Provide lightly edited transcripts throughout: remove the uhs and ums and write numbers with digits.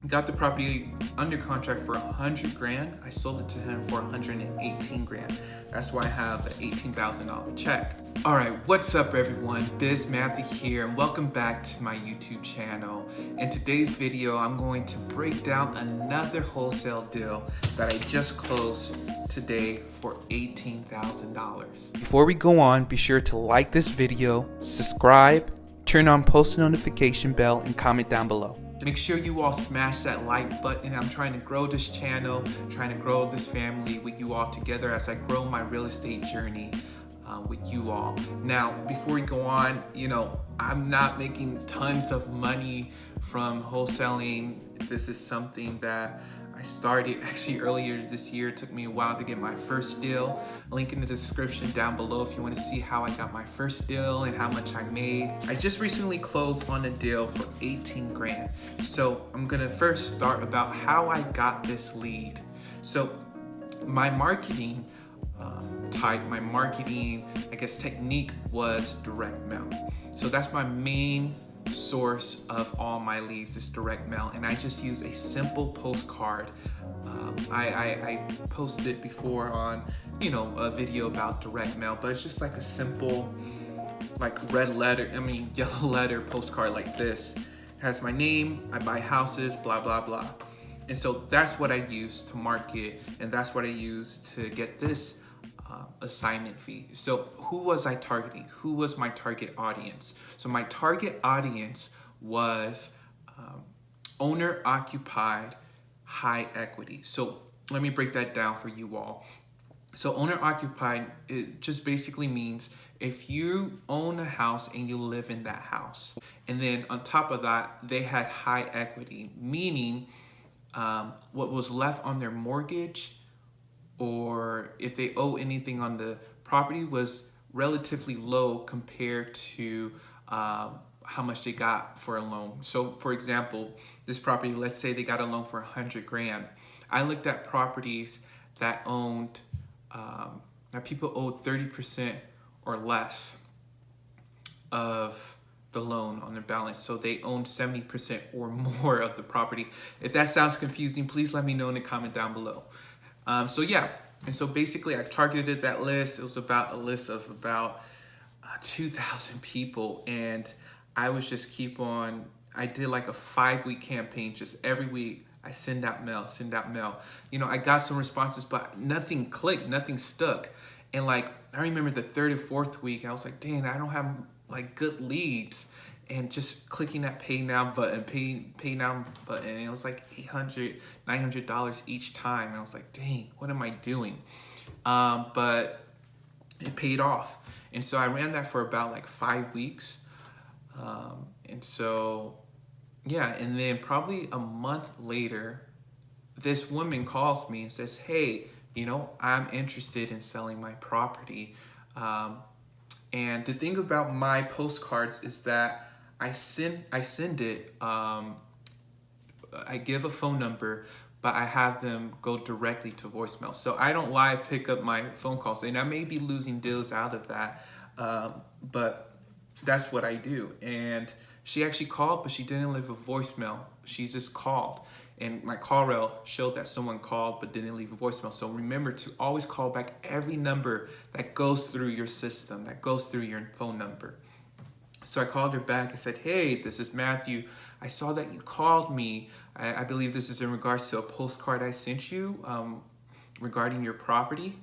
Got the property under contract for 100 grand. I sold it to him for 118 grand. That's why I have the $18,000 check. All right, what's up everyone? Biz Matthew here and welcome back to my YouTube channel. In today's video, I'm going to break down another wholesale deal that I just closed today for $18,000. Before we go on, be sure to like this video, subscribe, turn on post notification bell, and comment down below. Make sure you all smash that like button. I'm trying to grow this channel, trying to grow this family with you all together as I grow my real estate journey with you all. Now, before we go on, I'm not making tons of money from wholesaling. This is something that I started actually earlier this year. It took me a while to get my first deal. Link in the description down below if you want to see how I got my first deal and how much I made. I just recently closed on a deal for 18 grand. So I'm gonna first start about how I got this lead. So my marketing technique was direct mail. So that's my main source of all my leads is direct mail, and I just use a simple postcard. I posted before on a video about direct mail, but it's just like a simple yellow letter postcard like this. It has my name, I buy houses, blah blah blah. And so that's what I use to market, and that's what I use to get this assignment fee. So who was I targeting? Who was my target audience? So my target audience was owner occupied, high equity. So let me break that down for you all. So owner occupied, it just basically means if you own a house and you live in that house, and then on top of that, they had high equity, meaning what was left on their mortgage or if they owe anything on the property was relatively low compared to how much they got for a loan. So for example, this property, let's say they got a loan for 100 grand. I looked at properties that owned, that people owed 30% or less of the loan on their balance. So they own 70% or more of the property. If that sounds confusing, please let me know in the comment down below. So yeah, and so basically I targeted that list. It was about a list of about 2,000 people, and I was just I did like a 5-week campaign. Just every week I send out mail. I got some responses, but nothing clicked, nothing stuck. And I remember the third or fourth week, I was like, dang, I don't have good leads. And just clicking that pay now button, and it was like $800, $900 each time. And I was like, dang, what am I doing? But it paid off. And so I ran that for about 5 weeks. And so, yeah, and then probably a month later, this woman calls me and says, hey, I'm interested in selling my property. And the thing about my postcards is that I send it, I give a phone number, but I have them go directly to voicemail. So I don't live pick up my phone calls, and I may be losing deals out of that, but that's what I do. And she actually called, but she didn't leave a voicemail. She just called. And my call rail showed that someone called but didn't leave a voicemail. So remember to always call back every number that goes through your system, that goes through your phone number. So I called her back and said, hey, this is Matthew. I saw that you called me. I believe this is in regards to a postcard I sent you regarding your property.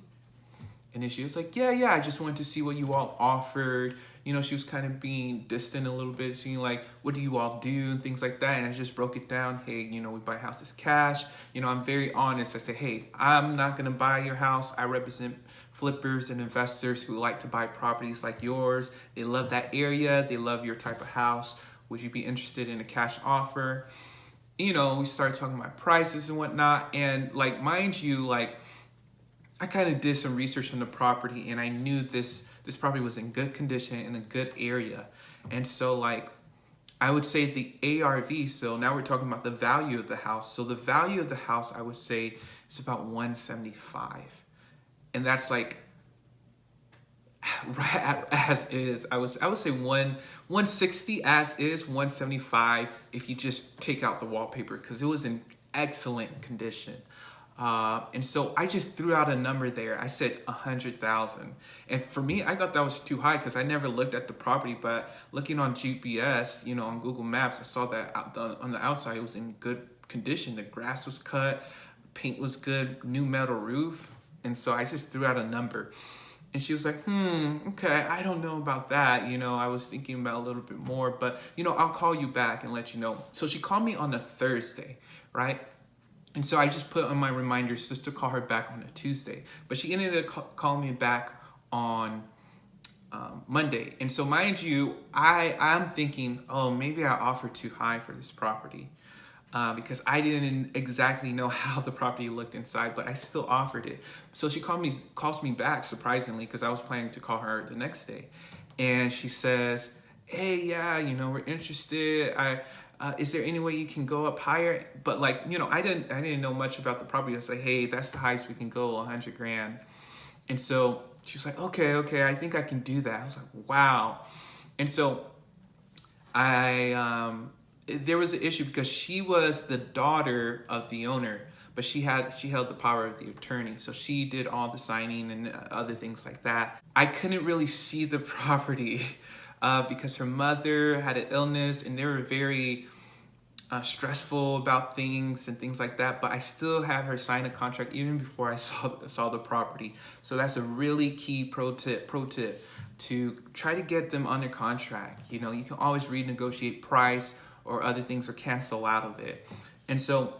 And then she was like, yeah, I just wanted to see what you all offered. She was kind of being distant a little bit. She what do you all do and things like that. And I just broke it down. Hey, we buy houses cash. I'm very honest. I say, hey, I'm not going to buy your house. I represent flippers and investors who like to buy properties like yours. They love that area. They love your type of house. Would you be interested in a cash offer? We started talking about prices and whatnot. And mind you, I kind of did some research on the property, and I knew this property was in good condition in a good area. And so I would say the ARV, so now we're talking about the value of the house. So the value of the house, I would say, is about 175. And that's right as is. I would say 160 as is, 175 if you just take out the wallpaper, because it was in excellent condition. And so I just threw out a number there. I said 100,000. And for me, I thought that was too high because I never looked at the property, but looking on GPS, on Google Maps, I saw that on the outside, it was in good condition. The grass was cut, paint was good, new metal roof. And so I just threw out a number. And she was like, okay, I don't know about that. I was thinking about a little bit more, but, I'll call you back and let you know. So she called me on a Thursday, right? And so I just put on my reminders just to call her back on a Tuesday. But she ended up calling me back on Monday. And so mind you, I'm thinking, oh, maybe I offered too high for this property. Because I didn't exactly know how the property looked inside, but I still offered it. So she calls me back, surprisingly, because I was planning to call her the next day. And she says, hey, yeah, we're interested. Is there any way you can go up higher? But I didn't know much about the property. I said, hey, that's the highest we can go, 100 grand. And so she was like, okay, I think I can do that. I was like, wow. And so there was an issue because she was the daughter of the owner, but she held the power of the attorney. So she did all the signing and other things like that. I couldn't really see the property because her mother had an illness and they were very stressful about things and things like that. But I still had her sign a contract even before I saw the property. So that's a really key pro tip to try to get them under contract. You can always renegotiate price or other things or cancel out of it. And so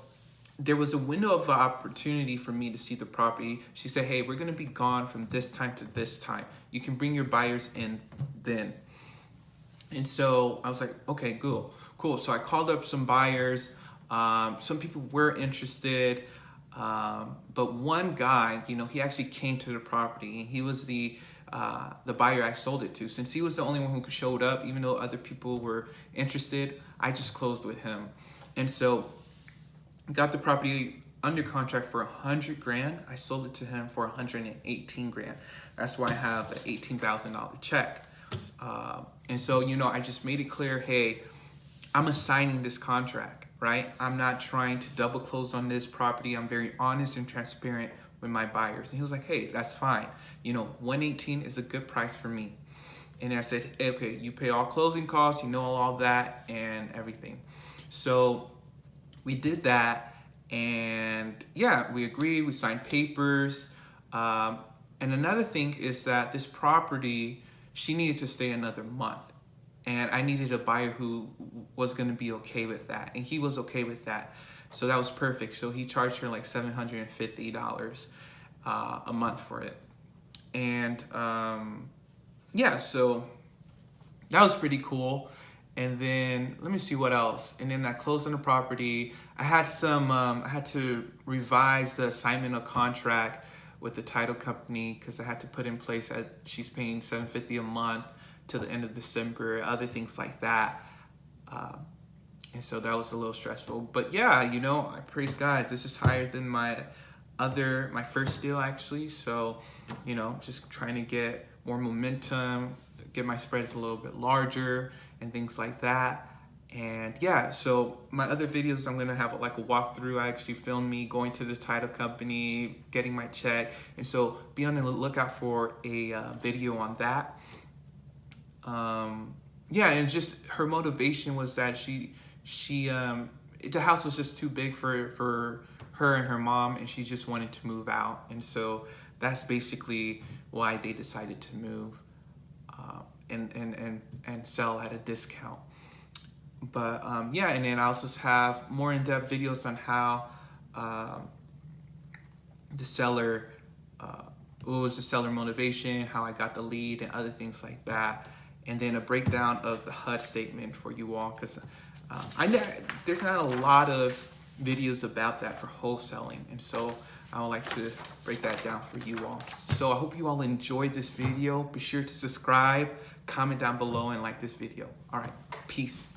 there was a window of opportunity for me to see the property. She said, hey, we're gonna be gone from this time to this time. You can bring your buyers in then. And so I was like, okay, cool. So I called up some buyers. Some people were interested, but one guy, he actually came to the property and he was the buyer I sold it to. Since he was the only one who showed up, even though other people were interested, I just closed with him. And so got the property under contract for 100 grand. I sold it to him for 118 grand. That's why I have the $18,000 check. And so, I just made it clear, hey, I'm assigning this contract, right? I'm not trying to double close on this property. I'm very honest and transparent with my buyers. And he was like, hey, that's fine. 118 is a good price for me. And I said, hey, okay, you pay all closing costs, all that and everything. So we did that, and yeah, we agreed, we signed papers. And another thing is that this property, she needed to stay another month. And I needed a buyer who was going to be okay with that. And he was okay with that. So that was perfect. So he charged her like $750 a month for it. And yeah, so that was pretty cool. And then let me see what else. And then I closed on the property. I had to revise the assignment of contract with the title company because I had to put in place that she's paying $750 a month to the end of December, other things like that. And so that was a little stressful. But yeah, I praise God. This is higher than my first deal actually. So, just trying to get more momentum, get my spreads a little bit larger and things like that. And yeah, so my other videos, I'm gonna have like a walkthrough. I actually filmed me going to the title company, getting my check. And so be on the lookout for a video on that. Yeah, and just her motivation was that the house was just too big for her and her mom, and she just wanted to move out. And so that's basically why they decided to move and sell at a discount. But yeah, and then I'll just have more in-depth videos on how the seller, what was the seller motivation, how I got the lead, and other things like that. And then a breakdown of the HUD statement for you all, because there's not a lot of videos about that for wholesaling. And so I would like to break that down for you all. So I hope you all enjoyed this video. Be sure to subscribe, comment down below, and like this video. All right, peace.